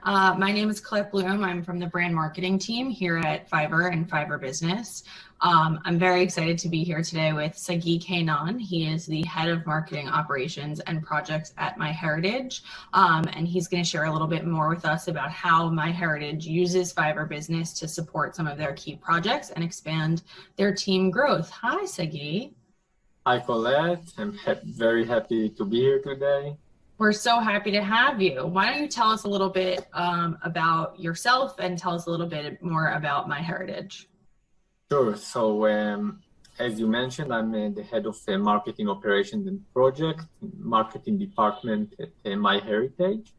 My name is Colette Bloom. I'm from the brand marketing team here at Fiverr and Fiverr Business. I'm very excited to be here today with Sagih Keinan. He is the head of marketing operations and projects at MyHeritage. And he's going to share a little bit more with us about how MyHeritage uses Fiverr Business to support some of their key projects and expand their team growth. Hi, Sagih. Hi, Colette. I'm very happy to be here today. We're so happy to have you. Why don't you tell us a little bit about yourself and tell us a little bit more about MyHeritage? Sure. So, as you mentioned, I'm the head of marketing operations and project marketing department at MyHeritage.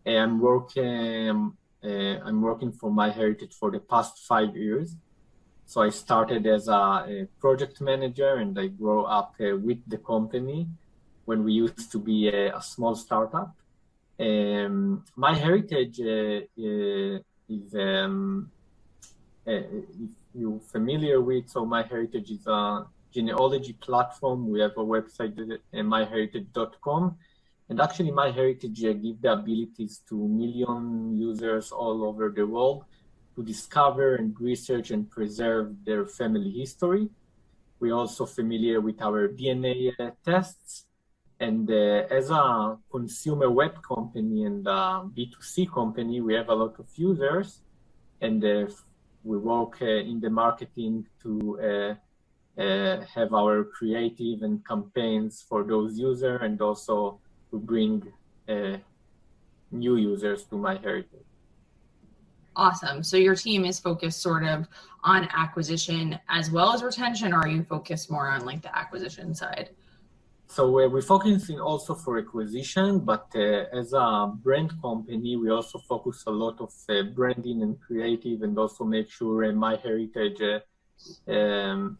I'm working for MyHeritage for the past 5 years. So I started as a project manager, and I grew up with the company when we used to be a small startup. MyHeritage is, if you're familiar with, so MyHeritage is a genealogy platform. We have a website, myheritage.com. And actually, MyHeritage gives the abilities to million users all over the world to discover and research and preserve their family history. We're also familiar with our DNA tests. And as a consumer web company and a B2C company, we have a lot of users, and we work in the marketing to have our creative and campaigns for those users, and also to bring new users to MyHeritage. Awesome. So your team is focused sort of on acquisition as well as retention, or are you focused more on like the acquisition side? So we're focusing also for acquisition, but as a brand company, we also focus a lot of branding and creative, and also make sure MyHeritage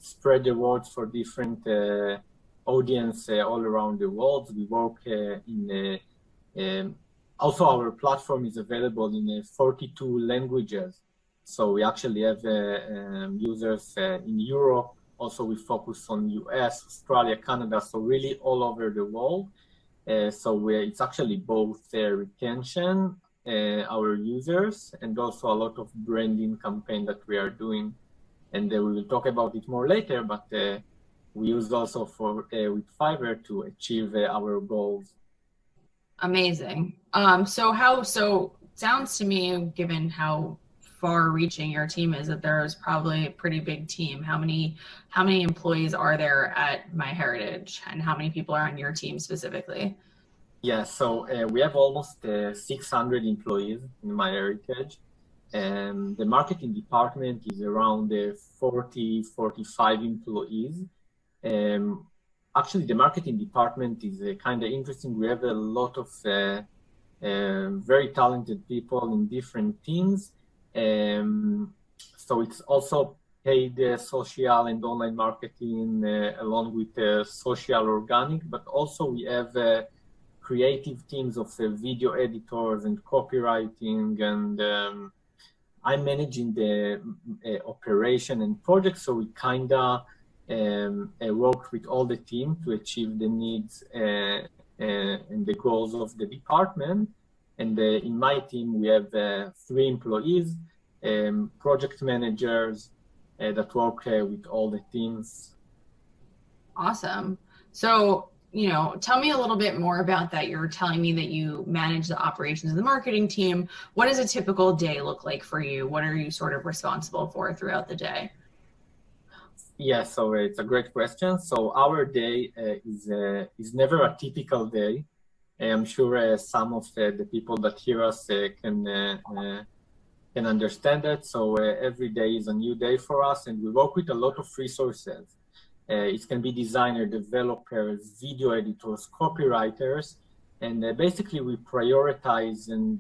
spread the words for different audience all around the world. We work also our platform is available in 42 languages. So we actually have users in Europe. Also, we focus on US, Australia, Canada, so really all over the world. It's actually both retention, our users, and also a lot of branding campaign that we are doing. And we will talk about it more later, but we use also with Fiverr to achieve our goals. Amazing. So sounds to me, given how far-reaching your team is, that there is probably a pretty big team. How many employees are there at MyHeritage, and how many people are on your team specifically? Yeah, so we have almost 600 employees in MyHeritage, and the marketing department is around 40-45 employees. Actually, the marketing department is kind of interesting. We have a lot of very talented people in different teams. So it's also paid social and online marketing along with social organic, but also we have creative teams of video editors and copywriting, and I'm managing the operation and projects. So we kind of work with all the team to achieve the needs and the goals of the department. And in my team, we have 3 employees, project managers that work with all the teams. Awesome. So, tell me a little bit more about that. You're telling me that you manage the operations of the marketing team. What does a typical day look like for you? What are you sort of responsible for throughout the day? Yeah, so it's a great question. So our day is never a typical day. I'm sure some of the people that hear us can understand that. So every day is a new day for us, and we work with a lot of resources. It can be designer, developers, video editors, copywriters, and basically we prioritize and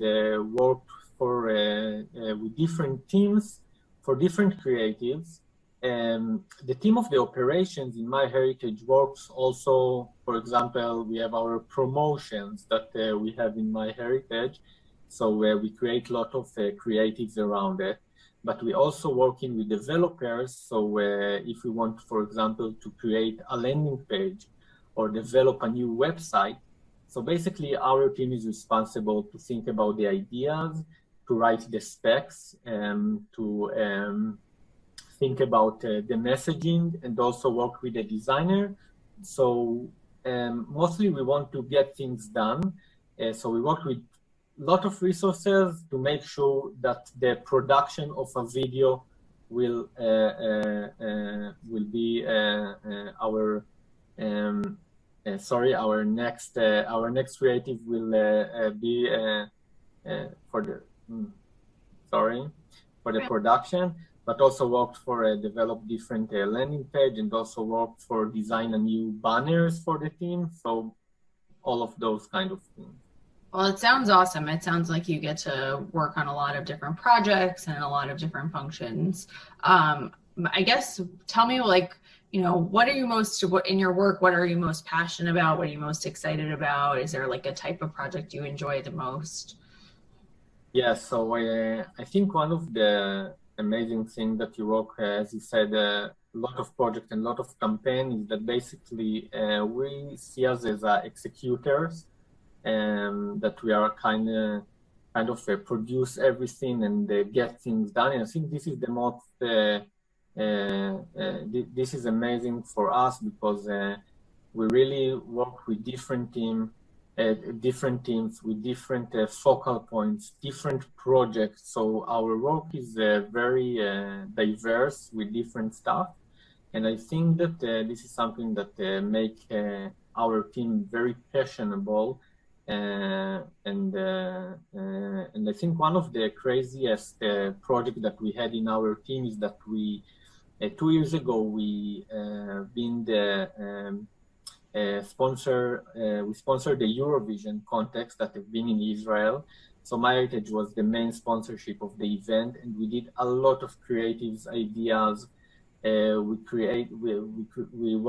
work with different teams for different creatives. The team of the operations in MyHeritage works also, for example, we have our promotions that we have in MyHeritage. So we create a lot of creatives around it, but we also working with developers. So if we want, for example, to create a landing page or develop a new website, So basically, our team is responsible to think about the ideas, to write the specs, to think about the messaging, and also work with the designer. So mostly we want to get things done. So we work with a lot of resources to make sure that the production of a video will be our our next creative will be for the for the production, but also worked for develop different landing page, and also worked for design a new banners for the team. So all of those kind of things. Well, it sounds awesome. It sounds like you get to work on a lot of different projects and a lot of different functions. I guess tell me, like, you know, what are you most in your work? What are you most passionate about? What are you most excited about? Is there like a type of project you enjoy the most? Yeah, so I think one of the amazing things that you work, as you said, a lot of projects and a lot of campaigns, is that basically we see us as executors, that we are kind of produce everything and get things done. And I think this is the most this is amazing for us, because we really work with different teams with different focal points, different projects. So our work is very diverse with different stuff. And I think that this is something that make our team very passionate. And I think one of the craziest projects that we had in our team is that we 2 years ago we been the we sponsored the Eurovision contest that have been in Israel. So MyHeritage was the main sponsorship of the event, and we did a lot of creative ideas. We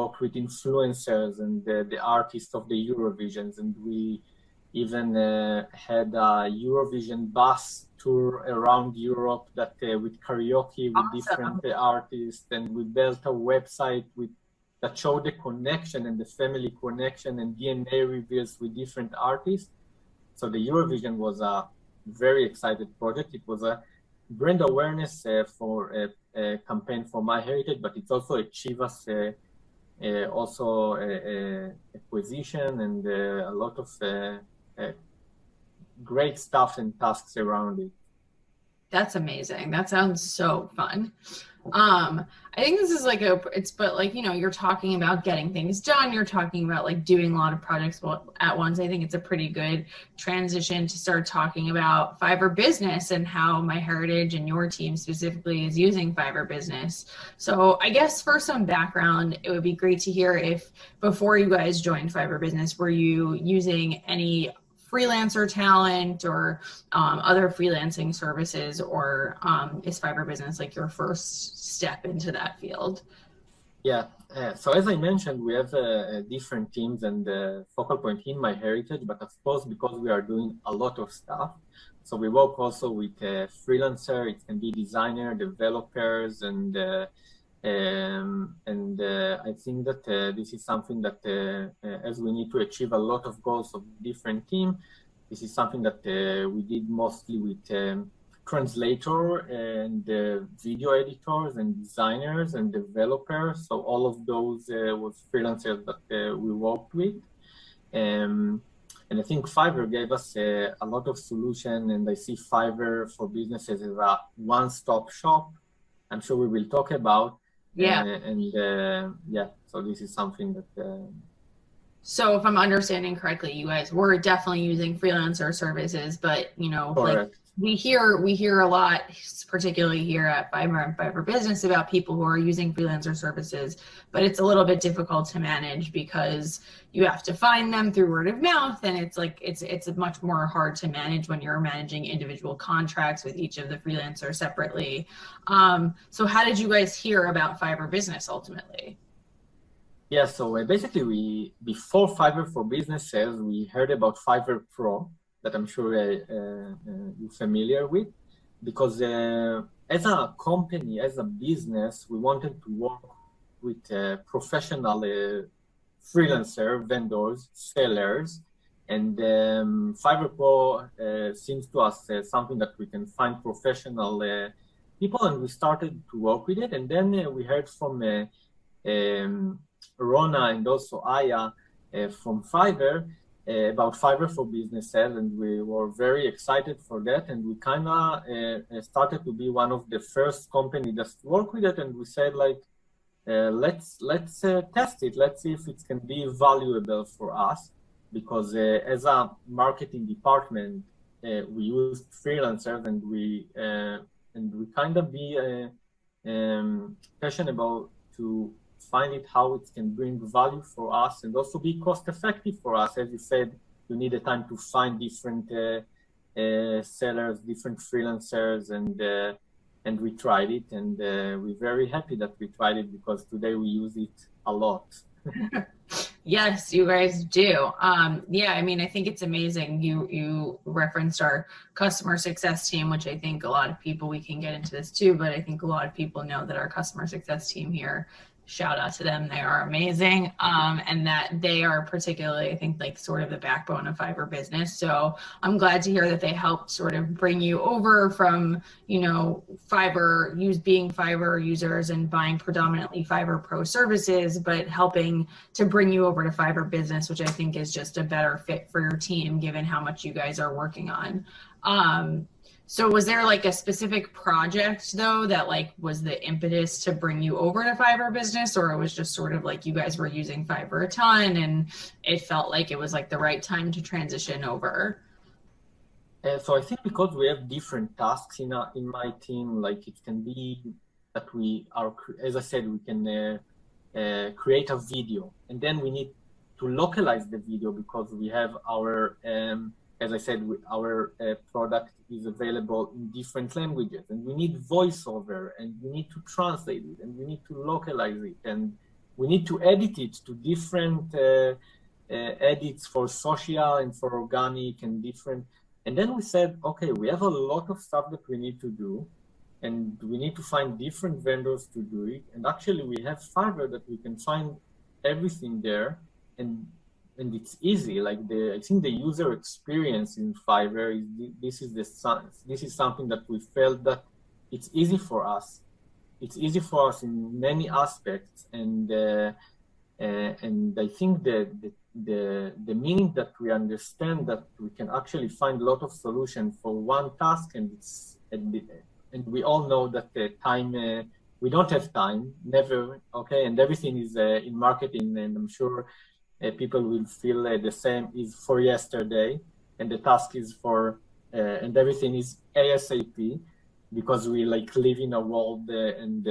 work with influencers and the artists of the Eurovisions, and we even had a Eurovision bus tour around Europe that with karaoke with different artists, and we built a website that showed the connection and the family connection and DNA reveals with different artists. So the Eurovision was a very excited project. It was a brand awareness for a campaign for MyHeritage, but it also achieved us also acquisition and a lot of great stuff and tasks around it. That's amazing. That sounds so fun. I think this is like but like, you know, you're talking about getting things done. You're talking about like doing a lot of projects at once. I think it's a pretty good transition to start talking about Fiverr Business and how MyHeritage and your team specifically is using Fiverr Business. So I guess for some background, it would be great to hear if before you guys joined Fiverr Business, were you using any freelancer talent or other freelancing services, or is Fiverr Business like your first step into that field? Yeah, so as I mentioned, we have different teams and focal point in MyHeritage, but of course, because we are doing a lot of stuff, so we work also with freelancer. It can be designer, developers, and I think that this is something that as we need to achieve a lot of goals of different teams, this is something that we did mostly with translator and video editors and designers and developers. So all of those was freelancers that we worked with. And I think Fiverr gave us a lot of solution, and I see Fiverr for businesses as a one-stop shop. I'm sure we will talk about. Yeah. Yeah, so this is something that. So if I'm understanding correctly, you guys were definitely using freelancer services, but you know, correct. Like we hear a lot, particularly here at Fiverr and Fiverr Business, about people who are using freelancer services, but it's a little bit difficult to manage because you have to find them through word of mouth, and it's like it's much more hard to manage when you're managing individual contracts with each of the freelancers separately. So how did you guys hear about Fiverr Business ultimately? Yeah, so basically before Fiverr for Businesses, we heard about Fiverr Pro, that I'm sure you're familiar with, because as a company, as a business, we wanted to work with professional freelancer, vendors, sellers, And Fiverr Pro seems to us something that we can find professional people, and we started to work with it. And then we heard from Rona and also Aya from Fiverr about Fiverr for businesses, and we were very excited for that. And we kind of started to be one of the first company that work with it, and we said like, let's test it. Let's see if it can be valuable for us, because as a marketing department, we use freelancers, and we kind of be passionate about to find it how it can bring value for us and also be cost effective for us. As you said, you need a time to find different sellers, different freelancers, and we tried it, and we're very happy that we tried it, because today we use it a lot. Yes, you guys do. Yeah, I mean, I think it's amazing. You referenced our customer success team, which I think a lot of people, we can get into this too, but I think a lot of people know that our customer success team here, shout out to them, they are amazing, and that they are particularly, I think, like sort of the backbone of Fiverr business. So I'm glad to hear that they helped sort of bring you over from, you know, Fiverr, being Fiverr users and buying predominantly Fiverr Pro services, but helping to bring you over to Fiverr business, which I think is just a better fit for your team, given how much you guys are working on. So was there like a specific project though that like was the impetus to bring you over to Fiverr business, or it was just sort of like you guys were using Fiverr a ton and it felt like it was like the right time to transition over? So I think because we have different tasks in my team, like it can be that we are, as I said, we can create a video, and then we need to localize the video because we have our as I said, our product is available in different languages, and we need voiceover, and we need to translate it, and we need to localize it, and we need to edit it to different edits for social and for organic and different. And then we said, okay, we have a lot of stuff that we need to do, and we need to find different vendors to do it. And actually, we have Fiverr that we can find everything there, and it's easy. Like I think the user experience in Fiverr is this is something that we felt that it's easy for us. It's easy for us in many aspects, and I think the meaning that we understand that we can actually find a lot of solutions for one task, and we all know that the time we don't have time, never. Okay, and everything is in marketing, and I'm sure people will feel the same is for yesterday, and the task is for, and everything is ASAP, because we like live in a world and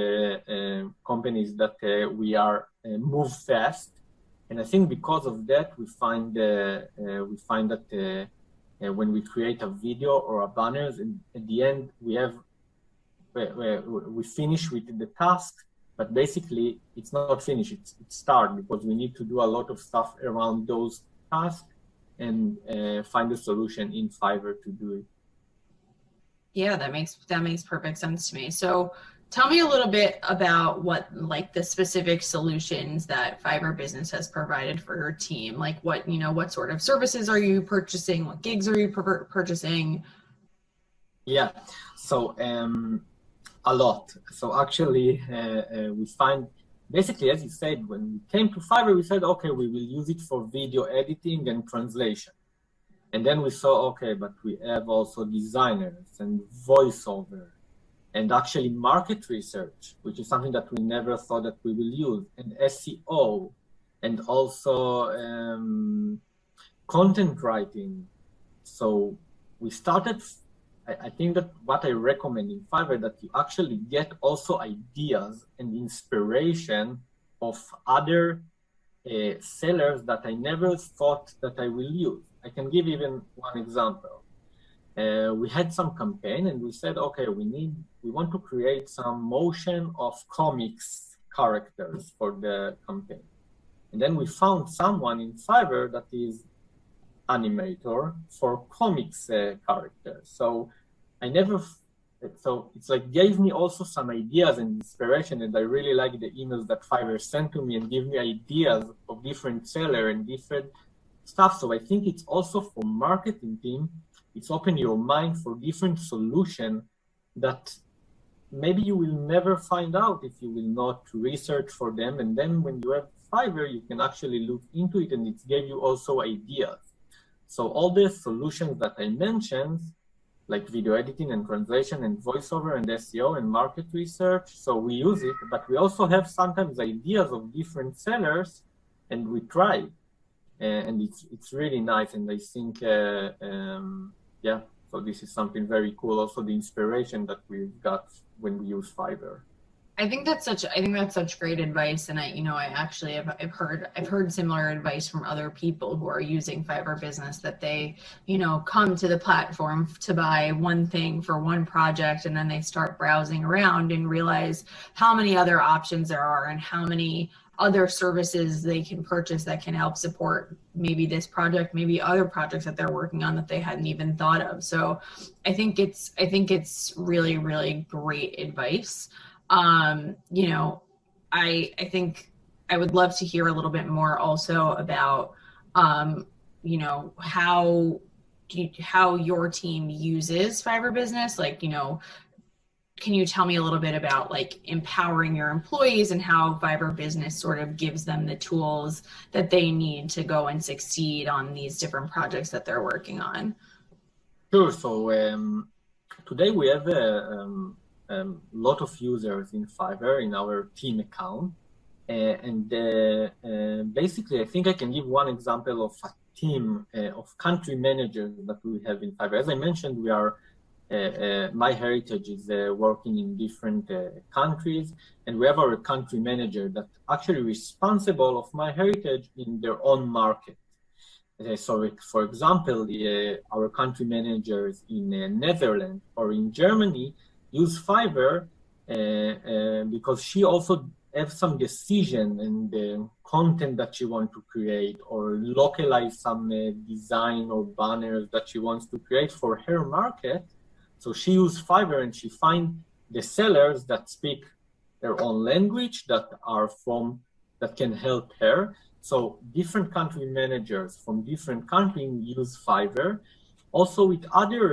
companies that we are move fast. And I think because of that, we find that when we create a video or a banners, and at the end we finish with the task. But basically, it's not finished, it's start, because we need to do a lot of stuff around those tasks and find a solution in Fiverr to do it. Yeah, that makes perfect sense to me. So tell me a little bit about what like the specific solutions that Fiverr Business has provided for your team. Like what sort of services are you purchasing? What gigs are you purchasing? Yeah, so a lot. So actually, we find, basically, as you said, when we came to Fiverr, we said, okay, we will use it for video editing and translation. And then we saw, okay, but we have also designers and voiceover and actually market research, which is something that we never thought that we will use, and SEO, and also content writing. So we started, I think that what I recommend in Fiverr, that you actually get also ideas and inspiration of other sellers that I never thought that I will use. I can give even one example. We had some campaign, and we said, okay, we want to create some motion of comics characters for the campaign. And then we found someone in Fiverr that is animator for comics characters. So it's like gave me also some ideas and inspiration, and I really like the emails that Fiverr sent to me and give me ideas of different sellers and different stuff. So I think it's also for marketing team, it's open your mind for different solution that maybe you will never find out if you will not research for them. And then when you have Fiverr, you can actually look into it and it gave you also ideas. So all the solutions that I mentioned, like video editing and translation and voiceover and SEO and market research, so we use it, but we also have sometimes ideas of different sellers and we try. And it's really nice. And I think, yeah, so this is something very cool. Also the inspiration that we've got when we use Fiverr. I think that's such great advice. And I actually I've heard similar advice from other people who are using Fiverr Business, that they, come to the platform to buy one thing for one project, and then they start browsing around and realize how many other options there are and how many other services they can purchase that can help support maybe this project, maybe other projects that they're working on that they hadn't even thought of. So I think it's really, really great advice. I think I would love to hear a little bit more also about, how your team uses Fiverr Business. Like, can you tell me a little bit about like empowering your employees and how Fiverr Business sort of gives them the tools that they need to go and succeed on these different projects that they're working on? Sure. So today we have a lot of users in Fiverr in our team account. Basically, I think I can give one example of a team of country managers that we have in Fiverr. As I mentioned, we are MyHeritage is working in different countries, and we have our country manager that actually responsible of MyHeritage in their own market. So, for example, our country managers in Netherlands or in Germany use Fiverr because she also have some decision in the content that she wants to create, or localize some design or banners that she wants to create for her market. So she uses Fiverr and she finds the sellers that speak their own language that can help her. So different country managers from different countries use Fiverr. Also with other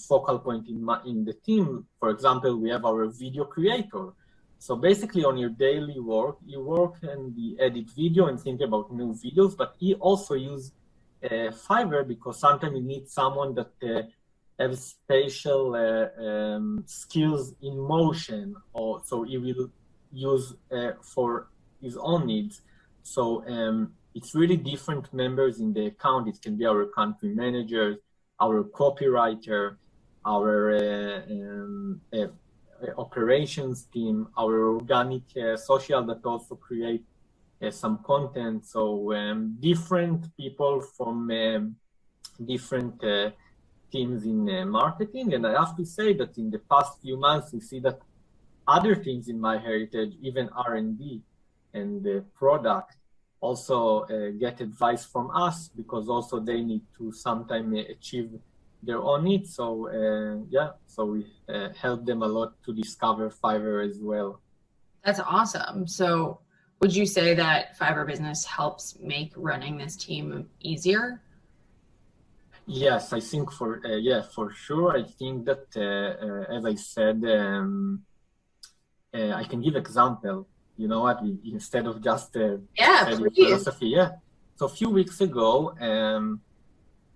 focal point in the team, for example, we have our video creator. So basically on your daily work, you work and you edit video and think about new videos, but he also use Fiverr because sometimes you need someone that have spatial skills in motion, or so he will use for his own needs. So it's really different members in the account. It can be our country managers, our copywriter, our operations team, our organic social that also create some content. So different people from different teams in marketing. And I have to say that in the past few months, we see that other teams in MyHeritage, even R&D and the product, also get advice from us, because also they need to sometimes achieve their own needs. So so we help them a lot to discover Fiverr as well. That's awesome. So would you say that Fiverr Business helps make running this team easier? Yes, I think for sure. I think that as I said, I can give example. You know what? Instead of just philosophy. Yeah. So a few weeks ago,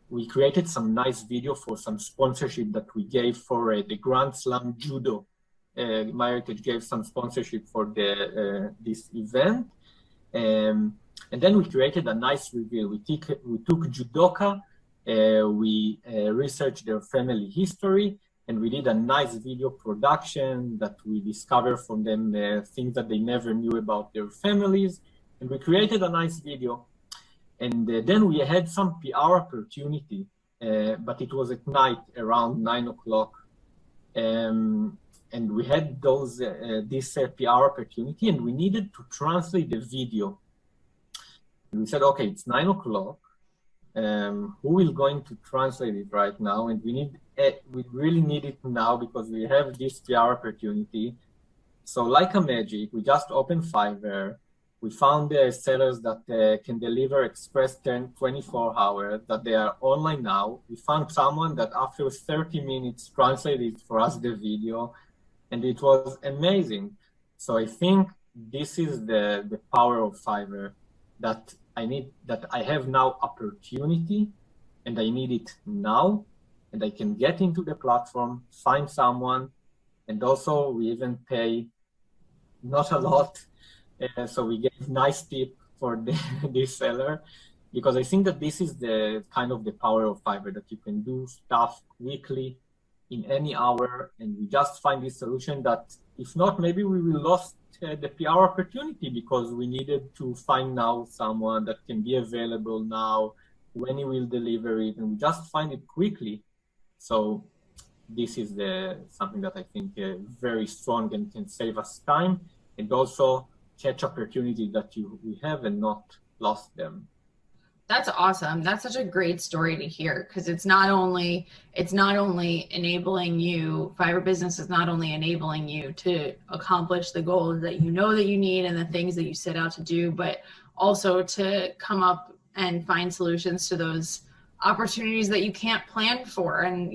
we created some nice video for some sponsorship that we gave for the Grand Slam Judo. MyHeritage gave some sponsorship for this event, and then we created a nice review. We took judoka, we researched their family history, and we did a nice video production that we discovered from them things that they never knew about their families, and we created a nice video. And then we had some PR opportunity, but it was at night around 9 o'clock. And we had this PR opportunity, and we needed to translate the video. And we said, okay, it's 9 o'clock. Who is going to translate it right now? And we really need it now because we have this PR opportunity. So like a magic, we just opened Fiverr. We found sellers that can deliver express 24 hours, that they are online now. We found someone that after 30 minutes translated for us the video, and it was amazing. So I think this is the power of Fiverr, that I have now opportunity, and I need it now, and I can get into the platform, find someone, and also we even pay not a lot. So we get nice tip for this seller, because I think that this is the kind of the power of Fiverr, that you can do stuff quickly in any hour, and we just find this solution that if not, maybe we will lost the PR opportunity, because we needed to find now someone that can be available now when he will deliver it, and we just find it quickly. So this is something that I think very strong and can save us time, and also catch opportunities that we have and not lost them. That's awesome. That's such a great story to hear, because it's not only enabling you, Fiverr Business is not only enabling you to accomplish the goals that you know that you need and the things that you set out to do, but also to come up and find solutions to those opportunities that you can't plan for. And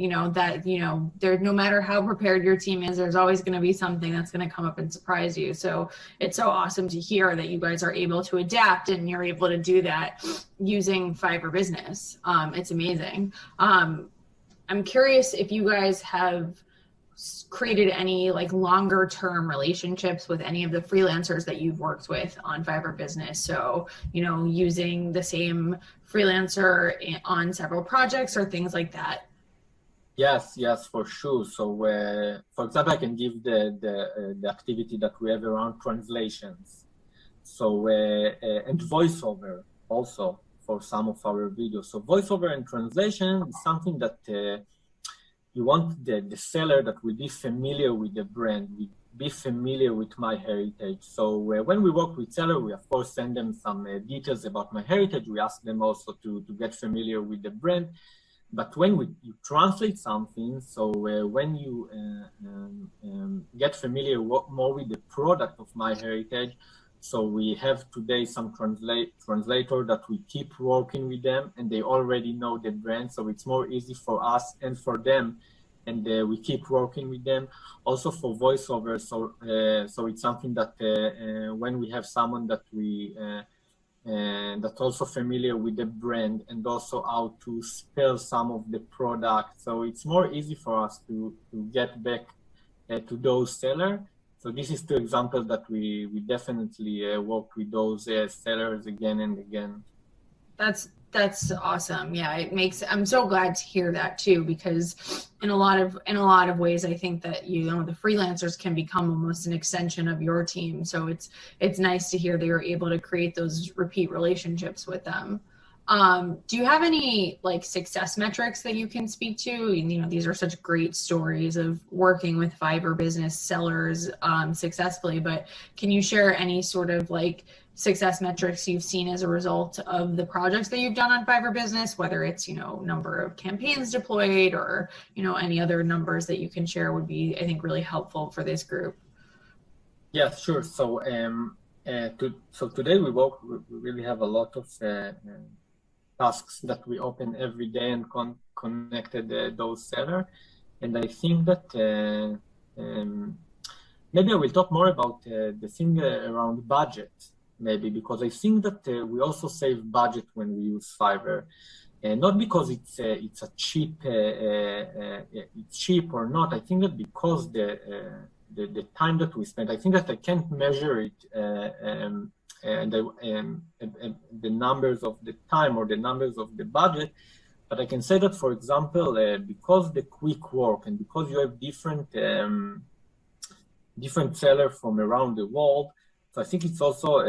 there's, no matter how prepared your team is, there's always going to be something that's going to come up and surprise you. So it's so awesome to hear that you guys are able to adapt and you're able to do that using Fiverr Business. It's amazing. I'm curious if you guys have created any like longer term relationships with any of the freelancers that you've worked with on Fiverr Business. So, using the same freelancer on several projects or things like that. Yes, for sure. So, for example, I can give the activity that we have around translations. So, and voiceover also for some of our videos. So, voiceover and translation is something that you want the seller that will be familiar with the brand, will be familiar with MyHeritage. So when we work with seller, we of course send them some details about MyHeritage. We ask them also to get familiar with the brand. But when you translate something, so when you get familiar more with the product of MyHeritage, so we have today some translator that we keep working with them, and they already know the brand, so it's more easy for us and for them, and we keep working with them. Also for voiceover, so it's something that when we have someone that we that's also familiar with the brand and also how to spell some of the products, so it's more easy for us to get back to those sellers. So this is two examples that we definitely work with those sellers again and again. That's awesome. Yeah, I'm so glad to hear that too, because in a lot of ways, I think that the freelancers can become almost an extension of your team. So it's nice to hear that you're able to create those repeat relationships with them. Do you have any like success metrics that you can speak to? These are such great stories of working with Fiverr Business sellers successfully, but can you share any sort of like success metrics you've seen as a result of the projects that you've done on Fiverr Business, whether it's, number of campaigns deployed or, any other numbers that you can share would be, I think, really helpful for this group. Yeah, sure. So, so today we really have a lot of tasks that we open every day and connected those sellers. And I think that maybe I will talk more about the thing around budget, maybe, because I think that we also save budget when we use Fiverr. Not because it's a cheap, it's cheap or not. I think that because the time that we spend, I think that I can't measure it the numbers of the time or the numbers of the budget, but I can say that, for example, because the quick work and because you have different sellers from around the world, so I think it's also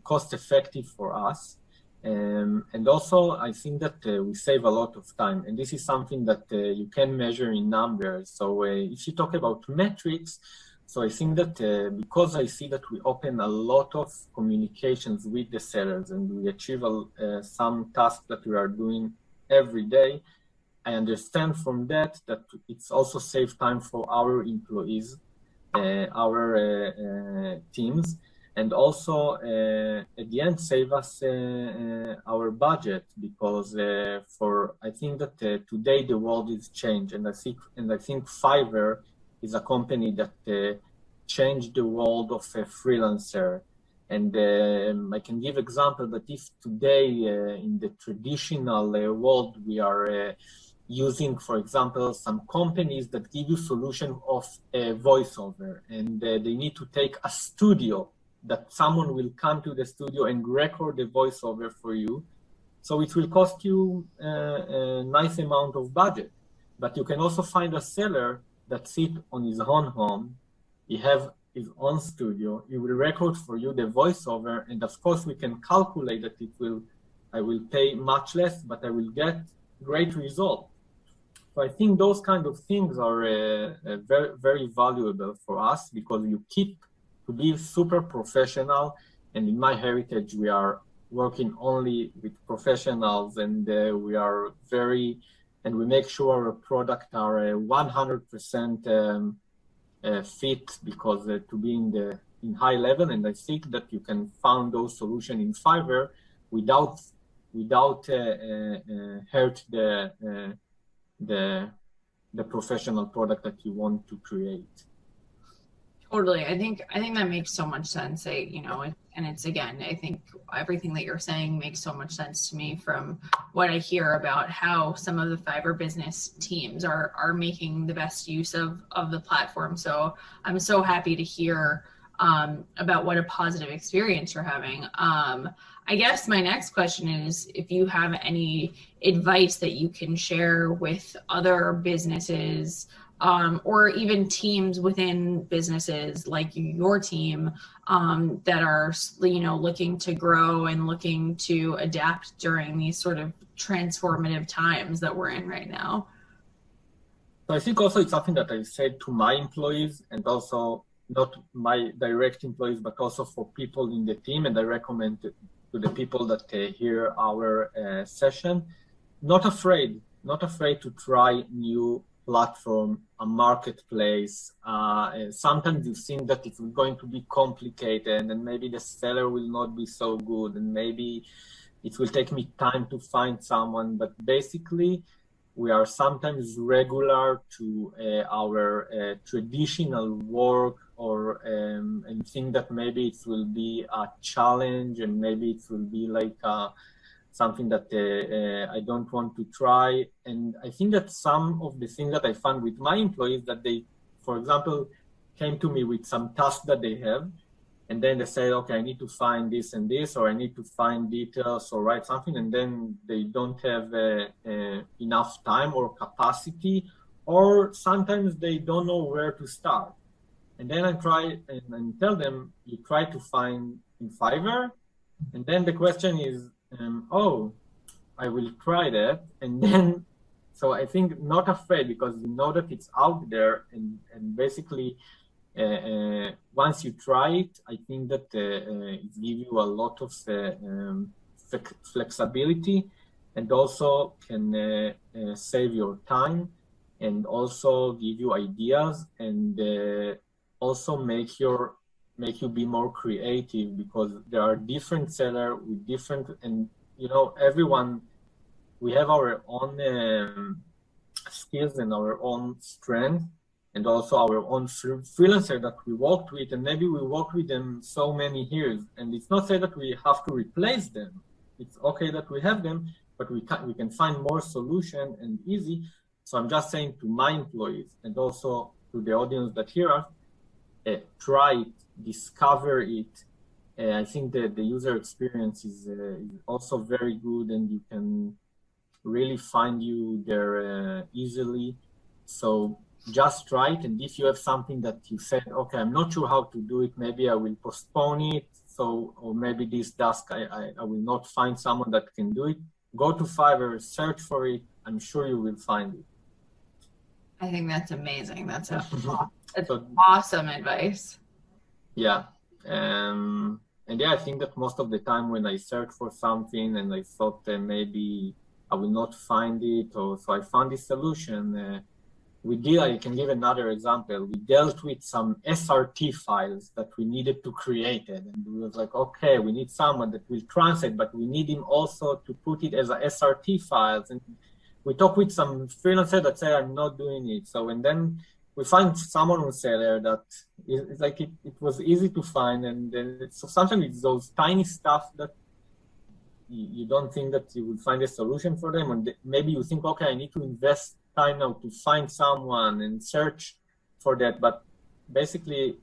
cost effective for us. And also, I think that we save a lot of time, and this is something that you can measure in numbers. So if you talk about metrics, so I think that because I see that we open a lot of communications with the sellers and we achieve some tasks that we are doing every day, I understand from that it's also save time for our employees, our teams. and also at the end save us our budget, because I think that today the world is changed, and I think Fiverr is a company that changed the world of a freelancer. And I can give example that if today in the traditional world we are using, for example, some companies that give you solution of voiceover, and they need to take a studio that someone will come to the studio and record the voiceover for you. So it will cost you a nice amount of budget. But you can also find a seller that sits on his own home. He have his own studio. He will record for you the voiceover, and of course we can calculate that I will pay much less, but I will get great result. So I think those kind of things are very, very valuable for us, because you keep to be super professional. And in MyHeritage, we are working only with professionals, and we make sure our products are 100% fit, because to be in high level. And I think that you can find those solutions in Fiverr without hurt the professional product that you want to create. Totally. I think that makes so much sense. And it's, again, I think everything that you're saying makes so much sense to me from what I hear about how some of the Fiverr business teams are making the best use of the platform. So I'm so happy to hear about what a positive experience you're having. I guess my next question is if you have any advice that you can share with other businesses, or even teams within businesses like your team, that are, looking to grow and looking to adapt during these sort of transformative times that we're in right now. So I think also it's something that I said to my employees, and also not my direct employees, but also for people in the team. And I recommend to the people that hear our session, not afraid to try new platform, a marketplace. Sometimes you think that it's going to be complicated, and maybe the seller will not be so good, and maybe it will take me time to find someone. But basically, we are sometimes regular to our traditional work, and think that maybe it will be a challenge, and maybe it will be like something that I don't want to try. And I think that some of the things that I found with my employees, that they, for example, came to me with some tasks that they have, and then they say, okay, I need to find this and this, or I need to find details or write something, and then they don't have enough time or capacity, or sometimes they don't know where to start. And then I try and tell them, you try to find in Fiverr, and then the question is, I will try that. And then, so I think not afraid, because you know that it's out there, and basically once you try it, I think that it gives you a lot of flexibility, and also can save your time, and also give you ideas, and also make you be more creative, because there are different sellers with different, and everyone, we have our own skills and our own strength, and also our own freelancer that we worked with, and maybe we worked with them so many years, and it's not say that we have to replace them. It's okay that we have them, but we can find more solution and easy. So I'm just saying to my employees, and also to the audience that hear us, try it, discover it. I think that the user experience is also very good, and you can really find you there easily. So just try it. And if you have something that you said, okay, I'm not sure how to do it, maybe I will postpone it. Or maybe this task, I will not find someone that can do it. Go to Fiverr, search for it. I'm sure you will find it. I think that's amazing. That's awesome advice. Yeah. And yeah, I think that most of the time when I search for something and I thought maybe I will not find it, or so I found this solution, I can give another example. We dealt with some SRT files that we needed to create it. And we was like, okay, we need someone that will translate, but we need him also to put it as a SRT files. And we talk with some freelancer that say, I'm not doing it. So, and then we find someone on Seller that it's like, it was easy to find. And then so sometimes it's those tiny stuff that you don't think that you will find a solution for them. And maybe you think, okay, I need to invest time now to find someone and search for that, but basically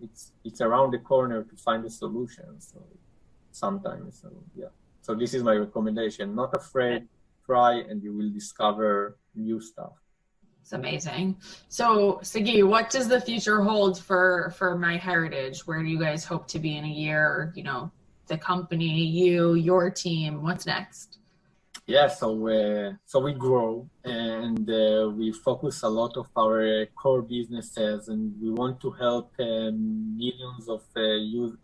it's around the corner to find a solution. So sometimes, so yeah. So this is my recommendation. Not afraid, try, and you will discover new stuff. It's amazing. So Sagih, what does the future hold for MyHeritage? Where do you guys hope to be in a year? You know, the company, your team, what's next? Yeah, so we grow and we focus a lot of our core businesses, and we want to help millions of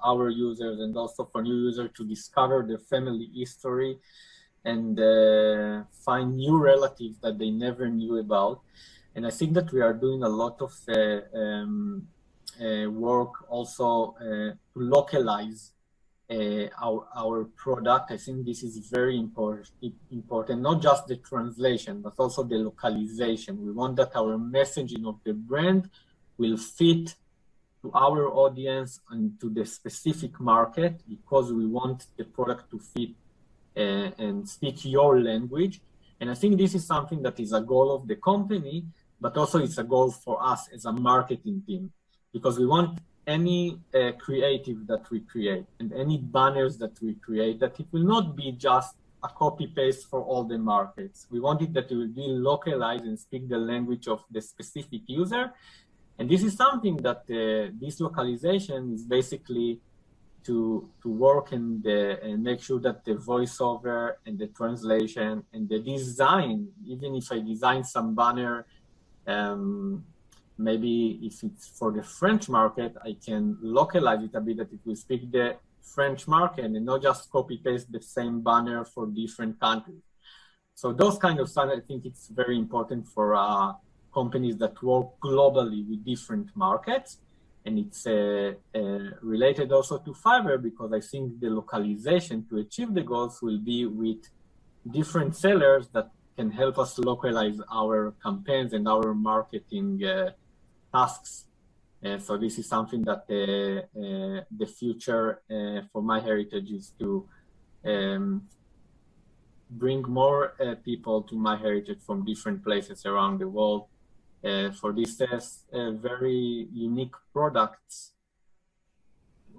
our users and also for new users to discover their family history and find new relatives that they never knew about. And I think that we are doing a lot of work also to localize our product. I think this is very important, not just the translation, but also the localization. We want that our messaging of the brand will fit to our audience and to the specific market, because we want the product to fit and speak your language. And I think this is something that is a goal of the company, but also it's a goal for us as a marketing team, because we want any creative that we create and any banners that we create, that it will not be just a copy paste for all the markets. We want it that it will be localized and speak the language of the specific user. And this is something that this localization is basically to work and make sure that the voiceover and the translation and the design, even if I design some banner, maybe if it's for the French market, I can localize it a bit that it will speak the French market and not just copy paste the same banner for different countries. So those kind of stuff, I think it's very important for companies that work globally with different markets. And it's related also to Fiverr, because I think the localization to achieve the goals will be with different sellers that can help us localize our campaigns and our marketing tasks. So this is something that the future for MyHeritage is to bring more people to MyHeritage from different places around the world for these very unique products.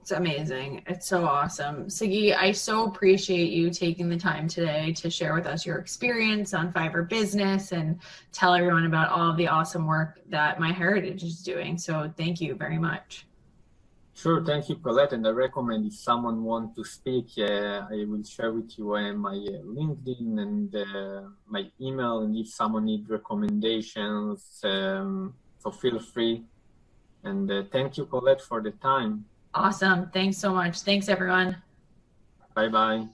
It's amazing. It's so awesome. Sagih, I so appreciate you taking the time today to share with us your experience on Fiverr Business and tell everyone about all of the awesome work that MyHeritage is doing. So thank you very much. Sure, thank you, Colette. And I recommend if someone wants to speak, I will share with you my LinkedIn and my email. And if someone needs recommendations, so feel free. And thank you, Colette, for the time. Awesome. Thanks so much. Thanks, everyone. Bye-bye.